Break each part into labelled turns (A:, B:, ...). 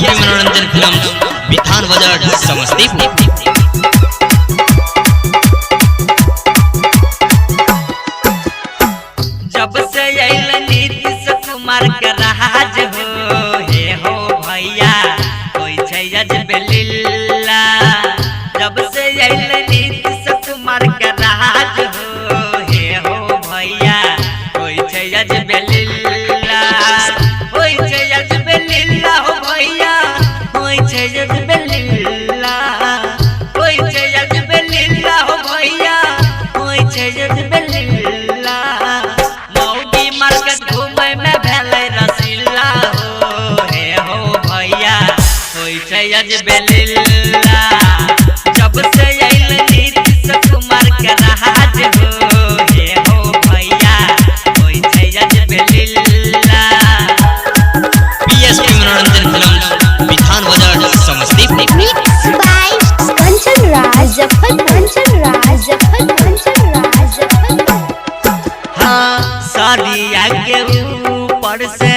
A: BSP मनोरंजन film Bithan बाजार समस्तीपुर।
B: जब से अइल नीतीश कुमार के राज हो हे हो भैया कोई छै अजबे लीला। जब से अइल नीतीश कुमार के राज हो हे हो भैया कोई छै अजबे लीला। कोई छै अजबे लीला हो भैया कोई छै अजबे लीला। कोई छै अजबे लीला हो भैया कोई छै अजबे लीला। मौगी मार्केट घूमे में भेले रसीला हो हे हो भैया कोई छै अजबे लीला। जब से अइल नीतीश कुमार के राज हो हे हो भैया कोई छै अजबे लीला।
A: बीएसपी मनोरंजन फिल्म बिथान बाजार Samastipur.
C: Mixed by Kanchan Raj, Kanchan Raj, Kanchan Raj,
B: हाँ साड़िया के ऊपर से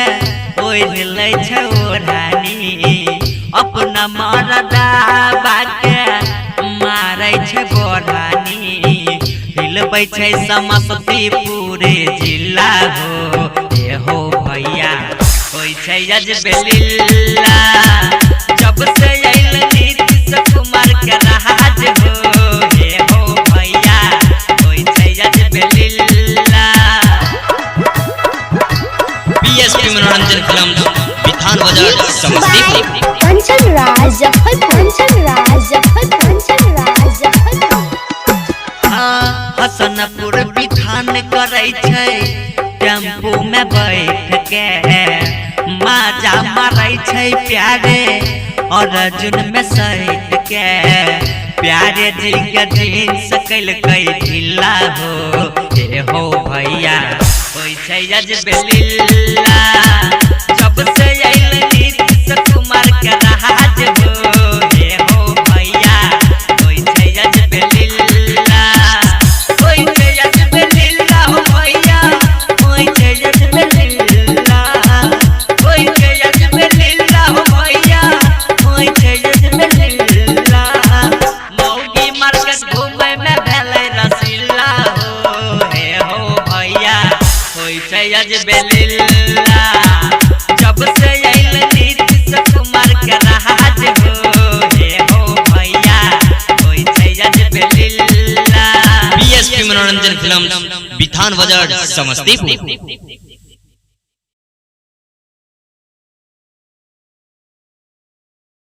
B: ओढ़ ले छै ओढ़नी। अपना मरदा बाके मारै छै बोढ़ानी। हिलबै छै समस्तीपुर जिला हो हे हो भैया कोई छै अजबे लीला। जब से अइल नीतीश कुमार के राज हो हे हो भैया कोई छै अजबे लीला।
A: बीएसपी मनोरंजन फिल्म बिथान बाजार Samastipur.
C: Kanchan Raj, Kanchan Raj, Kanchan Raj,
B: Hasanpur Bithan करे छै टेम्पू में बैठ के। माजा मारै छै प्यारे अर्जुन में सैठ के। प्यारे जी के जींस कैलकै ढीला हो हे हो भैया कोई छै अजबे लीला। जब से अइल नीतीश कुमार के राज हो हे हो भैया कोई छै अजबे लीला। कोई छै अजबे लीला हो भैया कोई छै अजबे लीला। कोई छै अजबे लीला हो भैया कोई छै अजबे लीला। मौगी मार्केट घूमे में भेले रसीला हो हे हो भैया कोई छै अजबे लीला। जब से अइल नीतीश कुमार के राज हो हे हो भैया कोई छै अजबे लीला।
A: बीएसपी मनोरंजन फिल्म बिथान बाजार समस्तीपुर।